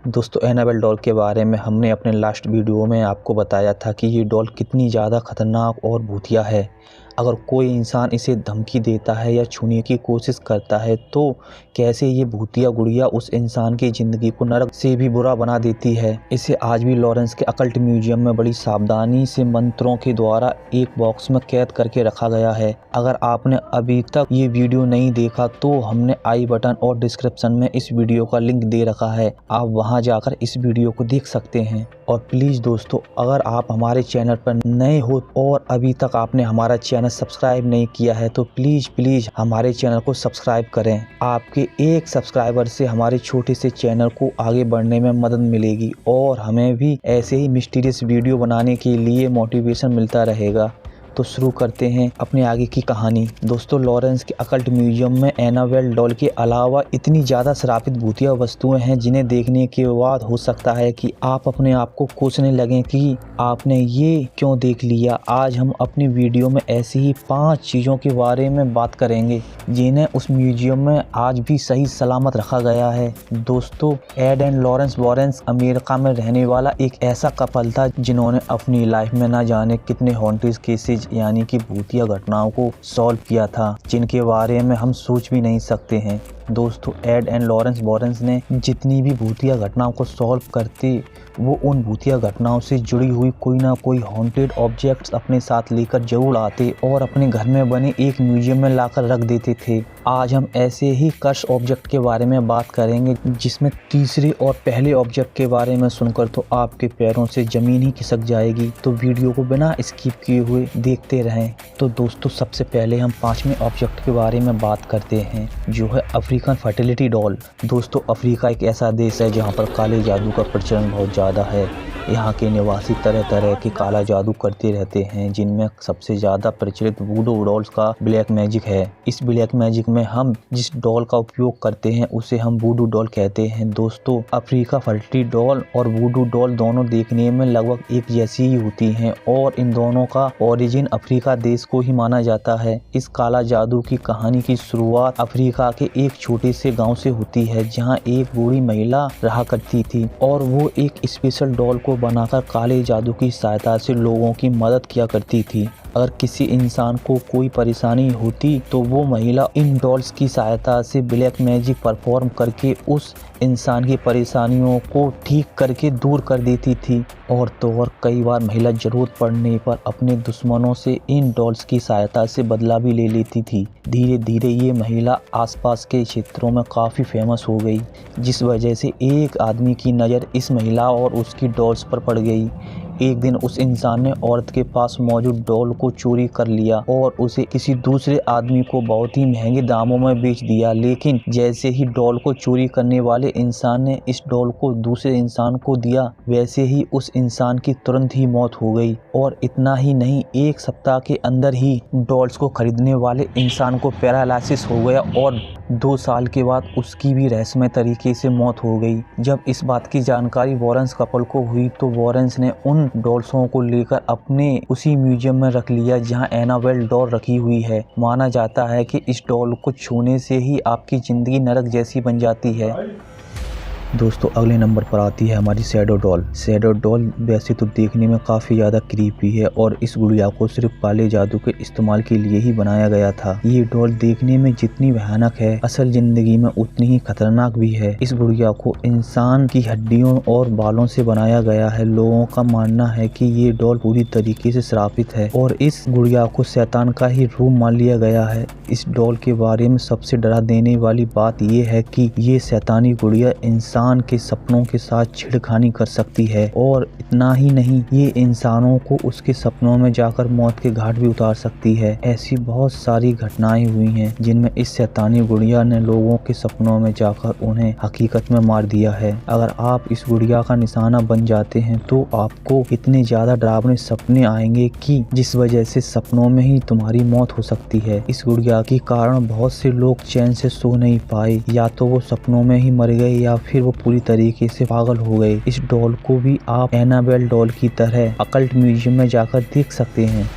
दोस्तों Annabelle doll के बारे में हमने अपने लास्ट वीडियो में आपको बताया था कि ये डॉल कितनी ज़्यादा ख़तरनाक और भूतिया है। अगर कोई इंसान इसे धमकी देता है या छूने की कोशिश करता है तो कैसे ये भूतिया गुड़िया उस इंसान की ज़िंदगी को नरक से भी बुरा बना देती है। इसे आज भी लॉरेंस के अकल्ट म्यूजियम में बड़ी सावधानी से मंत्रों के द्वारा एक बॉक्स में कैद करके रखा गया है। अगर आपने अभी तक ये वीडियो नहीं देखा तो हमने आई बटन और डिस्क्रिप्शन में इस वीडियो का लिंक दे रखा है, आप वहां जाकर इस वीडियो को देख सकते हैं। और प्लीज़ दोस्तों, अगर आप हमारे चैनल पर नए हो और अभी तक आपने हमारा चैनल सब्सक्राइब नहीं किया है तो प्लीज़ हमारे चैनल को सब्सक्राइब करें। आपके एक सब्सक्राइबर से हमारे छोटे से चैनल को आगे बढ़ने में मदद मिलेगी और हमें भी ऐसे ही मिस्टीरियस वीडियो बनाने के लिए मोटिवेशन मिलता रहेगा। तो शुरू करते हैं अपने आगे की कहानी। दोस्तों, लॉरेंस के अकल्ट म्यूजियम में एनाबेल डॉल के अलावा इतनी ज़्यादा श्रापित भूतिया वस्तुएं हैं जिन्हें देखने के बाद हो सकता है कि आप अपने आप को कोसने लगें कि आपने ये क्यों देख लिया। आज हम अपनी वीडियो में ऐसी ही 5 चीज़ों के बारे में बात करेंगे जिन्हें उस म्यूजियम में आज भी सही सलामत रखा गया है। दोस्तों, Ed and Lawrence Warrens America में रहने वाला एक ऐसा कपल था जिन्होंने अपनी लाइफ में ना जाने कितने हॉन्टेड केसेस यानी कि भूतिया घटनाओं को सॉल्व किया था जिनके बारे में हम सोच भी नहीं सकते हैं। दोस्तों, एड एंड लॉरेंस वॉरेंस ने जितनी भी भूतिया घटनाओं को सॉल्व करते वो उन भूतिया घटनाओं से जुड़ी हुई कोई ना कोई हॉन्टेड ऑब्जेक्ट्स अपने साथ लेकर जरूर आते और अपने घर में बने एक म्यूजियम में लाकर रख देते थे। आज हम ऐसे ही कर्स ऑब्जेक्ट के बारे में बात करेंगे जिसमें तीसरे और पहले ऑब्जेक्ट के बारे में सुनकर तो आपके पैरों से जमीन ही खिसक जाएगी। तो वीडियो को बिना स्किप किए हुए देखते रहें। तो दोस्तों, सबसे पहले हम 5वें ऑब्जेक्ट के बारे में बात करते हैं जो है अफ्रीकन फर्टिलिटी डॉल। दोस्तों, अफ्रीका एक ऐसा देश है जहाँ पर काले जादू का प्रचलन बहुत ज़्यादा है। यहाँ के निवासी तरह तरह के काला जादू करते रहते हैं जिनमें सबसे ज़्यादा प्रचलित वूडू डॉल्स का ब्लैक मैजिक है। इस ब्लैक मैजिक में हम जिस डॉल का उपयोग करते हैं उसे हम वूडू डॉल कहते हैं। दोस्तों, अफ्रीका फर्टिलिटी डॉल और वूडू डॉल दोनों देखने में लगभग एक जैसी ही होती हैं और इन दोनों का ओरिजिन अफ्रीका देश को ही माना जाता है। इस काला जादू की कहानी की शुरुआत अफ्रीका के एक छोटे से गाँव से होती है जहाँ एक बूढ़ी महिला रहा करती थी और वो एक स्पेशल डॉल को बनाकर काले जादू की सहायता से लोगों की मदद किया करती थी। अगर किसी इंसान को कोई परेशानी होती तो वो महिला इन डॉल्स की सहायता से ब्लैक मैजिक परफॉर्म करके उस इंसान की परेशानियों को ठीक करके दूर कर देती थी। और तो और कई बार महिला जरूरत पड़ने पर अपने दुश्मनों से इन डॉल्स की सहायता से बदला भी ले लेती थी। धीरे धीरे ये महिला आसपास के क्षेत्रों में काफ़ी फेमस हो गई जिस वजह से एक आदमी की नज़र इस महिला और उसकी डॉल्स पर पड़ गई। एक दिन उस इंसान ने औरत के पास मौजूद डॉल को चोरी कर लिया और उसे किसी दूसरे आदमी को बहुत ही महंगे दामों में बेच दिया। लेकिन जैसे ही डॉल को चोरी करने वाले इंसान ने इस डॉल को दूसरे इंसान को दिया वैसे ही उस इंसान की तुरंत ही मौत हो गई। और इतना ही नहीं, 1 सप्ताह के अंदर ही डॉल्स को खरीदने वाले इंसान को पैरालिसिस हो गया और 2 साल के बाद उसकी भी रहस्यमय तरीके से मौत हो गई। जब इस बात की जानकारी वॉरेंस कपल को हुई तो वॉरेंस ने उन डॉल्सों को लेकर अपने उसी म्यूजियम में रख लिया जहां एनाबेल डॉल रखी हुई है। माना जाता है कि इस डॉल को छूने से ही आपकी ज़िंदगी नरक जैसी बन जाती है। दोस्तों, अगले नंबर पर आती है हमारी शैडो डॉल। शैडो डॉल वैसे तो देखने में काफ़ी ज़्यादा क्रीपी है और इस गुड़िया को सिर्फ काले जादू के इस्तेमाल के लिए ही बनाया गया था। ये डॉल देखने में जितनी भयानक है असल ज़िंदगी में उतनी ही खतरनाक भी है। इस गुड़िया को इंसान की हड्डियों और बालों से बनाया गया है। लोगों का मानना है कि ये डॉल पूरी तरीके से श्रापित है और इस गुड़िया को शैतान का ही रूप मान लिया गया है। इस डॉल के बारे में सबसे डरा देने वाली बात ये है कि ये शैतानी गुड़िया इंसान के सपनों के साथ छेड़खानी कर सकती है और इतना ही नहीं, ये इंसानों को उसके सपनों में जाकर मौत के घाट भी उतार सकती है। ऐसी बहुत सारी घटनाएं हुई हैं जिनमें इस शैतानी गुड़िया ने लोगों के सपनों में जाकर उन्हें हकीकत में मार दिया है। अगर आप इस गुड़िया का निशाना बन जाते हैं तो आपको इतने ज्यादा डरावने सपने आएंगे कि जिस वजह से सपनों में ही तुम्हारी मौत हो सकती है। इस गुड़िया के कारण बहुत से लोग चैन से सो नहीं पाए, या तो वो सपनों में ही मर गए या फिर वो पूरी तरीके से पागल हो गए। इस डॉल को भी आप एनाबेल डॉल की तरह अकल्ट म्यूजियम में जाकर देख सकते हैं।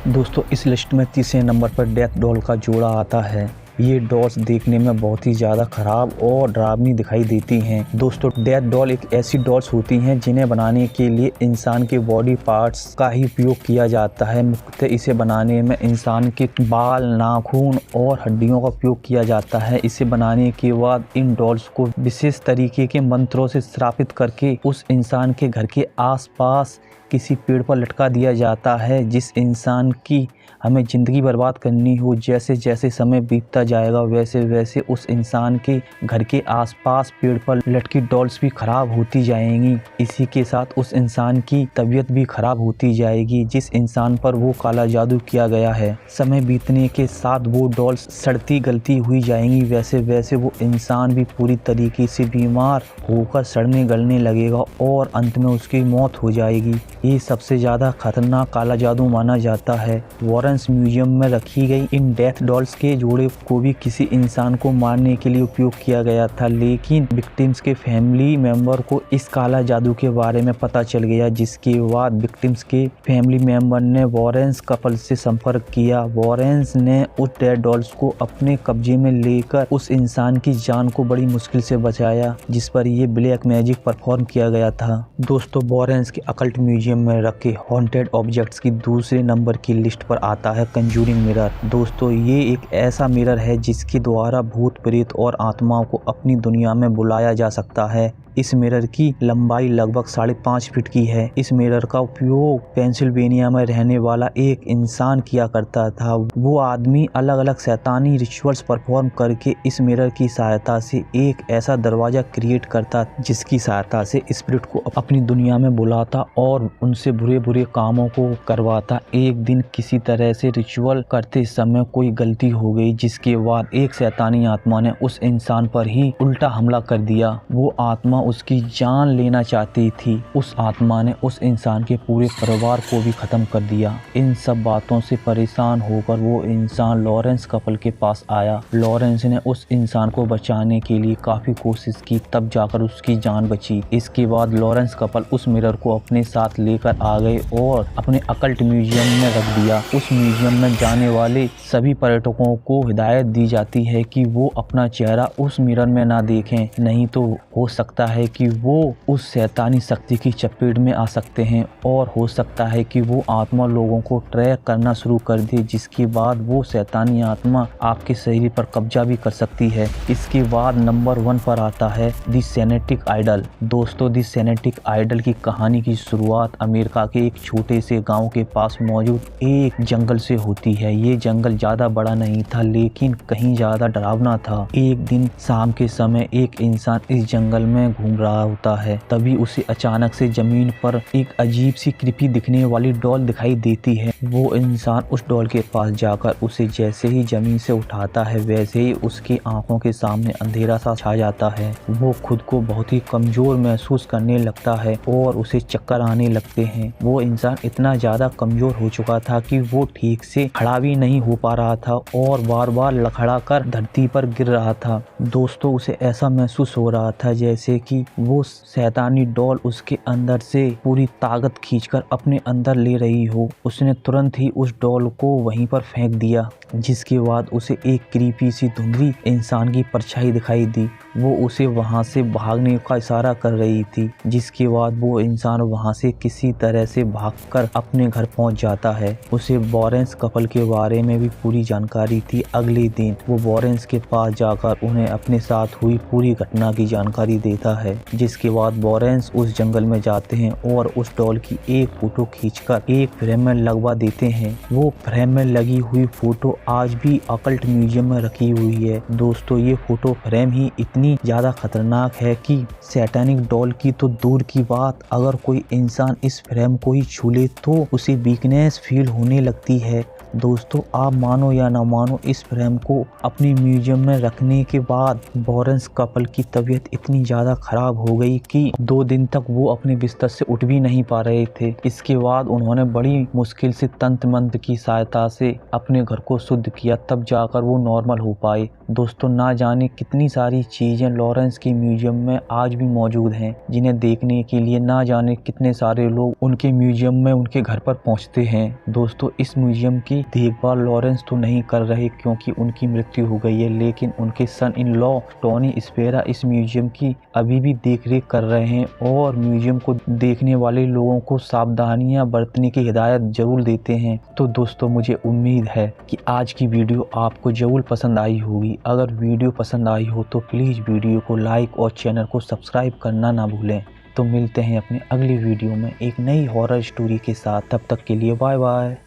दोस्तों, इस लिस्ट में तीसरे नंबर पर डेथ डॉल का जोड़ा आता है। ये डॉल्स देखने में बहुत ही ज़्यादा ख़राब और डरावनी दिखाई देती हैं। दोस्तों डेथ डॉल एक ऐसी डॉल्स होती हैं जिन्हें बनाने के लिए इंसान के बॉडी पार्ट्स का ही उपयोग किया जाता है। मुख्यतः इसे बनाने में इंसान के बाल, नाखून और हड्डियों का उपयोग किया जाता है। इसे बनाने के बाद इन डॉल्स को विशेष तरीके के मंत्रों से श्रापित करके उस इंसान के घर के आसपास किसी पेड़ पर लटका दिया जाता है। जिस इंसान की हमें ज़िंदगी बर्बाद करनी हो, जैसे जैसे समय बीतता जाएगा वैसे वैसे उस इंसान के घर के आसपास पेड़ पर लटकी डॉल्स भी ख़राब होती जाएंगी। इसी के साथ उस इंसान की तबीयत भी ख़राब होती जाएगी जिस इंसान पर वो काला जादू किया गया है। समय बीतने के साथ वो डॉल्स सड़ती गलती हुई जाएंगी, वैसे वैसे वो इंसान भी पूरी तरीके से बीमार होकर सड़ने गलने लगेगा और अंत में उसकी मौत हो जाएगी। ये सबसे ज़्यादा खतरनाक काला जादू माना जाता है। वॉरेंस म्यूजियम में रखी गई इन डेथ डॉल्स के जोड़े को भी किसी इंसान को मारने के लिए उपयोग किया गया था, लेकिन विक्टिम्स के फैमिली मेंबर को इस काला जादू के बारे में पता चल गया, जिसके बाद विक्टिम्स के फैमिली मेंबर ने वॉरेंस कपल से संपर्क किया। वॉरेंस ने उस डेथ डॉल्स को अपने कब्जे में लेकर उस इंसान की जान को बड़ी मुश्किल से बचाया जिस पर ये ब्लैक मैजिक परफॉर्म किया गया था। दोस्तों वॉरेंस के अकल्ट म्यूजियम में रखे हॉन्टेड ऑब्जेक्ट्स की दूसरे नंबर की लिस्ट पर आता है कंजूरिंग मिरर। दोस्तों ये एक ऐसा मिरर है जिसके द्वारा भूत प्रेत और आत्माओं को अपनी दुनिया में बुलाया जा सकता है। इस मिरर की लंबाई लगभग 5.5 फीट की है। इस मिरर का उपयोग पेंसिल्वेनिया में रहने वाला एक इंसान किया करता था। वो आदमी अलग अलग शैतानी रिचुअल्स परफॉर्म करके इस मिरर की सहायता से एक ऐसा दरवाजा क्रिएट करता जिसकी सहायता से स्पिरिट को अपनी दुनिया में बुलाता और उनसे बुरे बुरे कामों को करवाता। एक दिन किसी तरह से रिचुअल करते समय कोई गलती हो गई, जिसके बाद एक शैतानी आत्मा ने उस इंसान पर ही उल्टा हमला कर दिया। वो आत्मा उसकी जान लेना चाहती थी। उस आत्मा ने उस इंसान के पूरे परिवार को भी खत्म कर दिया। इन सब बातों से परेशान होकर वो इंसान लॉरेंस कपल के पास आया। लॉरेंस ने उस इंसान को बचाने के लिए काफी कोशिश की, तब जाकर उसकी जान बची। इसके बाद लॉरेंस कपल उस मिरर को अपने साथ लेकर आ गए और अपने अकल्ट म्यूजियम में रख दिया। उस म्यूजियम में जाने वाले सभी पर्यटकों को हिदायत दी जाती है कि वो अपना चेहरा उस मिरर में ना देखें, नहीं तो हो सकता है कि वो उस शैतानी शक्ति की चपेट में आ सकते हैं और हो सकता है कि वो आत्मा लोगों को ट्रैक करना शुरू कर दे, जिसके बाद वो शैतानी आत्मा आपके शरीर पर कब्जा भी कर सकती है। इसके बाद नंबर 1 पर आता है द सेनेटिक आइडल। दोस्तों द सेनेटिक आइडल की कहानी की शुरुआत अमेरिका के एक छोटे से गांव के पास मौजूद एक जंगल से होती है। ये जंगल ज्यादा बड़ा नहीं था लेकिन कहीं ज्यादा डरावना था। एक दिन शाम के समय एक इंसान इस जंगल में घूम रहा होता है, तभी उसे अचानक से जमीन पर एक अजीब सी क्रीपी दिखने वाली डॉल दिखाई देती है। वो इंसान उस डॉल के पास जाकर उसे जैसे ही जमीन से उठाता है वैसे ही उसकी आंखों के सामने अंधेरा सा छा जाता है। वो खुद को बहुत ही कमजोर महसूस करने लगता है और उसे चक्कर आने लगते हैं। वो इंसान इतना ज्यादा कमजोर हो चुका था कि वो ठीक से खड़ा भी नहीं हो पा रहा था और बार बार लड़खड़ा कर धरती पर गिर रहा था। दोस्तों उसे ऐसा महसूस हो रहा था जैसे कि वो शैतानी डॉल उसके अंदर से पूरी ताकत खींचकर अपने अंदर ले रही हो। उसने तुरंत ही उस डॉल को वहीं पर फेंक दिया, जिसके बाद उसे एक क्रीपी सी धुंधली इंसान की परछाई दिखाई दी। वो उसे वहां से भागने का इशारा कर रही थी, जिसके बाद वो इंसान वहां से किसी तरह से भागकर अपने घर पहुंच जाता है। उसे वॉरेंस कपल के बारे में भी पूरी जानकारी थी। अगले दिन वो वॉरेंस के पास जाकर उन्हें अपने साथ हुई पूरी घटना की जानकारी देता है, जिसके बाद वॉरेंस उस जंगल में जाते हैं और उस डॉल की एक फोटो खींचकर एक फ्रेम में लगवा देते हैं। वो फ्रेम में लगी हुई फोटो आज भी अकल्ट म्यूजियम में रखी हुई है। दोस्तों ये फोटो फ्रेम ही इतनी ज्यादा खतरनाक है कि सैटानिक डॉल की तो दूर की बात, अगर कोई इंसान इस फ्रेम को ही छू ले तो उसे वीकनेस फील होने लगती है। दोस्तों आप मानो या ना मानो, इस फ्रेम को अपनी म्यूजियम में रखने के बाद वॉरेंस कपल की तबीयत इतनी ज़्यादा ख़राब हो गई कि 2 दिन तक वो अपने बिस्तर से उठ भी नहीं पा रहे थे। इसके बाद उन्होंने बड़ी मुश्किल से तंत्र मंत्र की सहायता से अपने घर को शुद्ध किया, तब जाकर वो नॉर्मल हो पाए। दोस्तों ना जाने कितनी सारी चीज़ें चीज़ें लॉरेंस के म्यूजियम में आज भी मौजूद हैं, जिन्हें देखने के लिए ना जाने कितने सारे लोग उनके म्यूजियम में उनके घर पर पहुंचते हैं। दोस्तों, इस म्यूजियम की देखभाल लॉरेंस तो नहीं कर रहे क्योंकि उनकी मृत्यु हो गई है, लेकिन उनके सन इन लॉ टोनी स्पेरा इस म्यूजियम की अभी भी देखरेख कर रहे हैं और म्यूजियम को देखने वाले लोगों को सावधानियां बरतने की हिदायत जरूर देते हैं। तो दोस्तों, मुझे उम्मीद है कि आज की वीडियो आपको जरूर पसंद आई होगी। अगर वीडियो पसंद आई हो तो प्लीज़ वीडियो को लाइक और चैनल को सब्सक्राइब करना ना भूलें। तो मिलते हैं अपने अगली वीडियो में एक नई हॉरर स्टोरी के साथ। तब तक के लिए बाय बाय।